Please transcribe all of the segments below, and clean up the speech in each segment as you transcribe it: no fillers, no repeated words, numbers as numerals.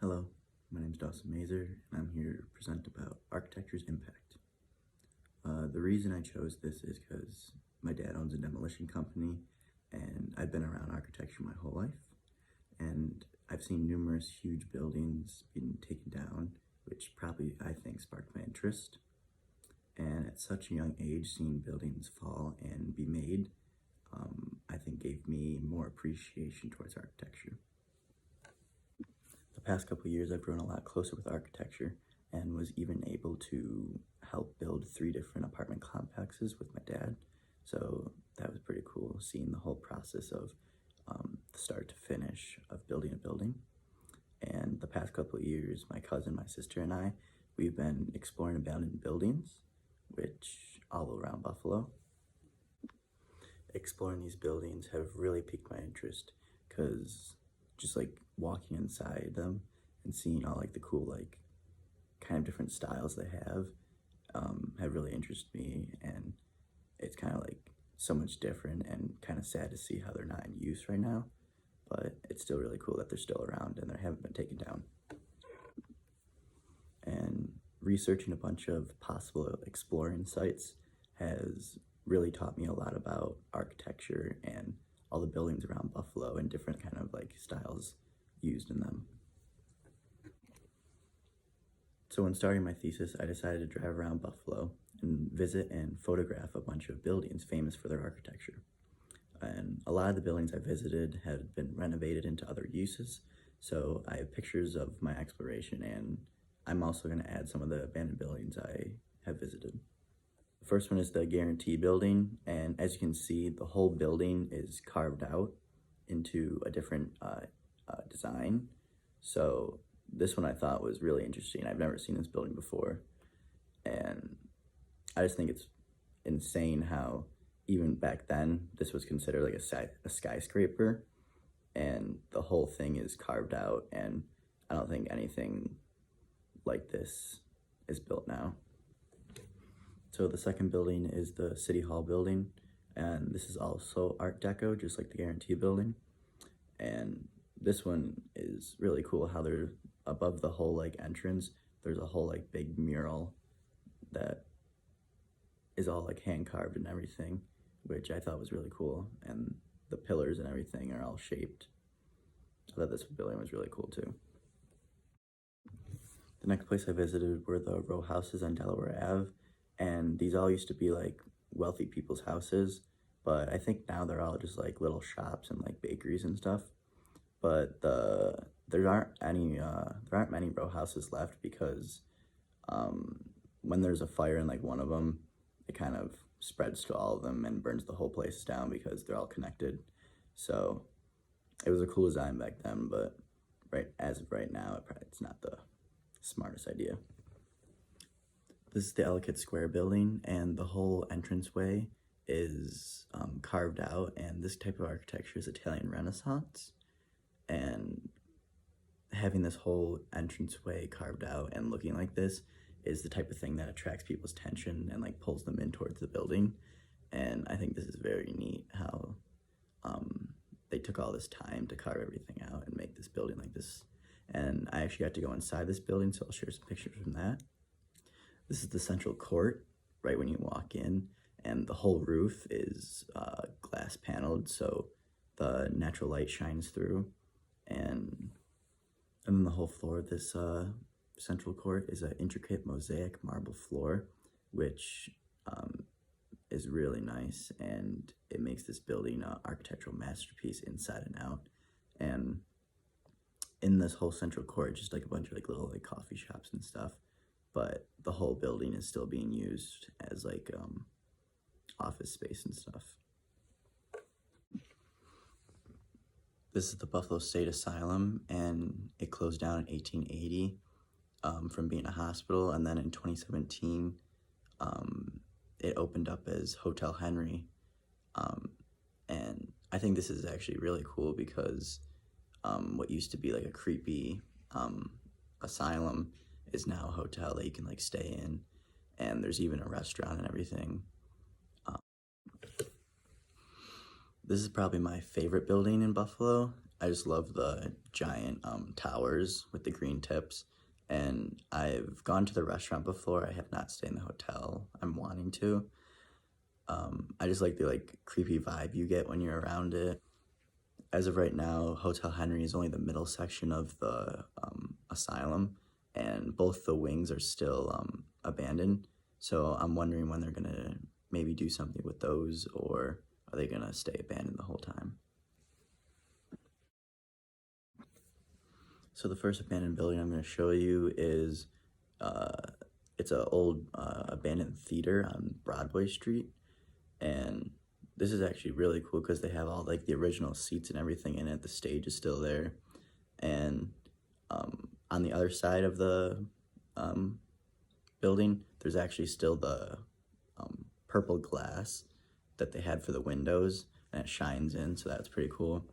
Hello, my name is Dawson Mazer, and I'm here to present about architecture's impact. The reason I chose this is because my dad owns a demolition company, and I've been around architecture my whole life, and I've seen numerous huge buildings being taken down, which probably, I think, sparked my interest. And at such a young age, seeing buildings fall and be made, I think gave me more appreciation towards architecture. The past couple years, I've grown a lot closer with architecture and was even able to help build 3 different apartment complexes with my dad. So that was pretty cool, seeing the whole process of the start to finish of building a building. And the past couple of years, my cousin, my sister, and I, we've been exploring abandoned buildings, which all around Buffalo. Exploring these buildings have really piqued my interest because just like walking inside them and seeing all like the cool like kind of different styles they have really interested me, and it's kind of like so much different and kind of sad to see how they're not in use right now, but it's still really cool that they're still around and they haven't been taken down. And researching a bunch of possible exploring sites has really taught me a lot about architecture and all the buildings around Buffalo and different kind of like styles used in them. So when starting my thesis, I decided to drive around Buffalo and visit and photograph a bunch of buildings famous for their architecture. And a lot of the buildings I visited had been renovated into other uses, so I have pictures of my exploration, and I'm also going to add some of the abandoned buildings I have visited. The first one is the Guarantee Building, and as you can see, the whole building is carved out into a different design. So this one I thought was really interesting. I've never seen this building before, and I just think it's insane how even back then this was considered like a skyscraper, and the whole thing is carved out, and I don't think anything like this is built now. So the second building is the City Hall building, and this is also Art Deco, just like the Guarantee Building. And this one is really cool how they're above the whole like entrance, there's a whole like big mural that is all like hand carved and everything, which I thought was really cool, and the pillars and everything are all shaped. I thought this building was really cool too. The next place I visited were the row houses on Delaware Ave, and these all used to be like wealthy people's houses, but I think now they're all just like little shops and like bakeries and stuff. But there aren't many row houses left because when there's a fire in like one of them, it kind of spreads to all of them and burns the whole place down because they're all connected. So it was a cool design back then, but as of right now, it's not the smartest idea. This is the Ellicott Square building, and the whole entranceway is carved out, and this type of architecture is Italian Renaissance. And having this whole entranceway carved out and looking like this is the type of thing that attracts people's attention and like pulls them in towards the building. And I think this is very neat how they took all this time to carve everything out and make this building like this. And I actually got to go inside this building, so I'll share some pictures from that. This is the central court right when you walk in, and the whole roof is glass paneled, so the natural light shines through. And then the whole floor of this central court is an intricate mosaic marble floor, which is really nice, and it makes this building an architectural masterpiece inside and out. And in this whole central court, just like a bunch of like little like coffee shops and stuff, but the whole building is still being used as like office space and stuff. This is the Buffalo State Asylum, and it closed down in 1880 from being a hospital, and then in 2017 it opened up as Hotel Henry, and I think this is actually really cool because what used to be like a creepy asylum is now a hotel that you can like stay in, and there's even a restaurant and everything. This is probably my favorite building in Buffalo, I just love the giant towers with the green tips. And I've gone to the restaurant before. I have not stayed in the hotel. I'm wanting to. I just like the creepy vibe you get when you're around it. As of right now, Hotel Henry is only the middle section of the asylum, and both the wings are still abandoned. So I'm wondering when they're gonna maybe do something with those, or are they gonna stay abandoned the whole time? So the first abandoned building I'm gonna show you is uh, it's an old abandoned theater on Broadway Street, and this is actually really cool because they have all the original seats and everything in it. The stage is still there, and on the other side of the um, building, there's actually still the purple glass that they had for the windows, and it shines in, so that's pretty cool.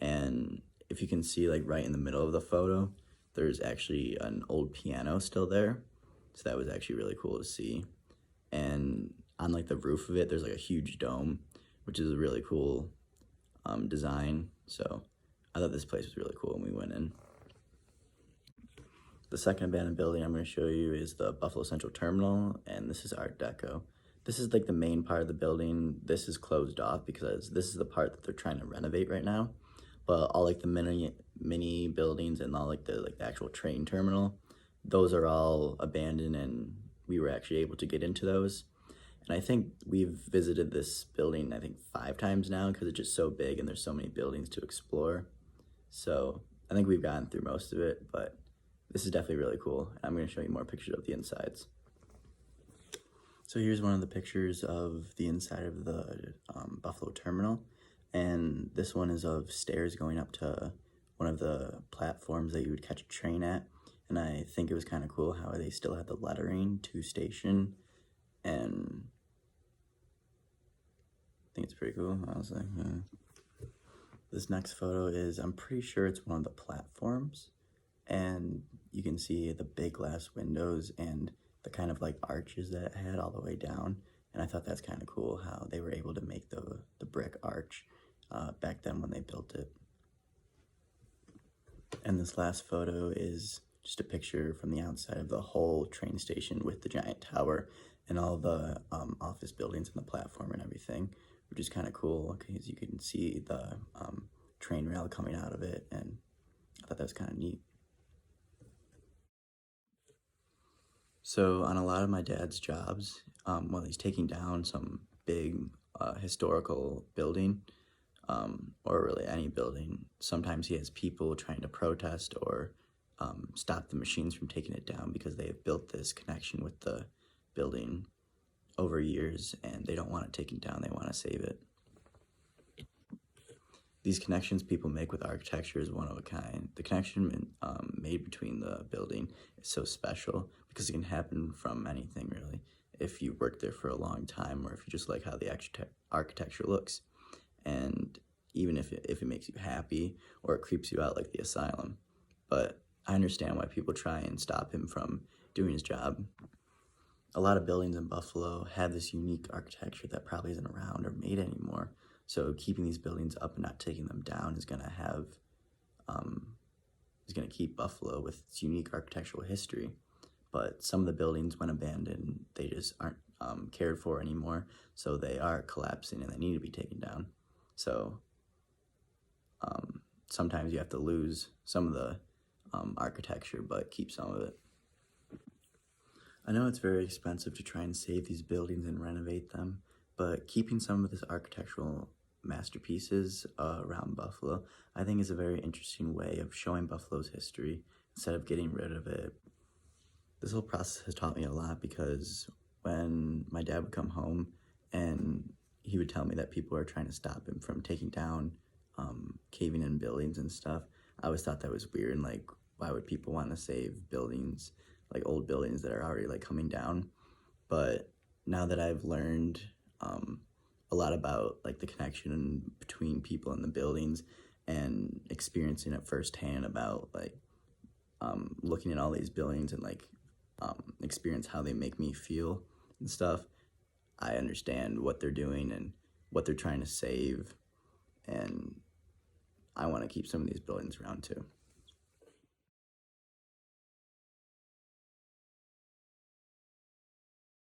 And if you can see, right in the middle of the photo, there's actually an old piano still there, so that was actually really cool to see. And on the roof of it, there's a huge dome, which is a really cool design. So I thought this place was really cool when we went in. The second abandoned building I'm going to show you is the Buffalo Central Terminal, and this is Art Deco. This is the main part of the building. This is closed off because this is the part that they're trying to renovate right now. But all the mini buildings and all the actual train terminal, those are all abandoned, and we were actually able to get into those. And I think we've visited this building, I think 5 times now, because it's just so big and there's so many buildings to explore. So I think we've gotten through most of it, but this is definitely really cool. I'm going to show you more pictures of the insides. So here's one of the pictures of the inside of the Buffalo Terminal. And this one is of stairs going up to one of the platforms that you would catch a train at. And I think it was kind of cool how they still had the lettering to station. And I think it's pretty cool, honestly. Yeah. This next photo is, I'm pretty sure it's one of the platforms. And you can see the big glass windows and the kind of arches that it had all the way down. And I thought that's kind of cool how they were able to make the brick arch back then when they built it. And this last photo is just a picture from the outside of the whole train station with the giant tower and all the office buildings and the platform and everything, which is kind of cool because you can see the train rail coming out of it, and I thought that was kind of neat. So on a lot of my dad's jobs, while he's taking down some big historical building, or really any building, sometimes he has people trying to protest or stop the machines from taking it down because they have built this connection with the building over years and they don't want it taken down, they want to save it. These connections people make with architecture is one of a kind. The connection made between the building is so special because it can happen from anything, really. If you work there for a long time or if you just like how the architecture looks. And even if it makes you happy or it creeps you out like the asylum. But I understand why people try and stop him from doing his job. A lot of buildings in Buffalo have this unique architecture that probably isn't around or made anymore. So keeping these buildings up and not taking them down is gonna keep Buffalo with its unique architectural history. But some of the buildings, when abandoned, they just aren't cared for anymore. So they are collapsing and they need to be taken down. So sometimes you have to lose some of the architecture, but keep some of it. I know it's very expensive to try and save these buildings and renovate them, but keeping some of this architectural masterpieces around Buffalo, I think is a very interesting way of showing Buffalo's history instead of getting rid of it. This whole process has taught me a lot because when my dad would come home and he would tell me that people are trying to stop him from taking down caving in buildings and stuff, I always thought that was weird and why would people want to save buildings, old buildings that are already coming down? But now that I've learned a lot about the connection between people and the buildings and experiencing it firsthand about looking at all these buildings and experience how they make me feel and stuff, I understand what they're doing and what they're trying to save, and I want to keep some of these buildings around too.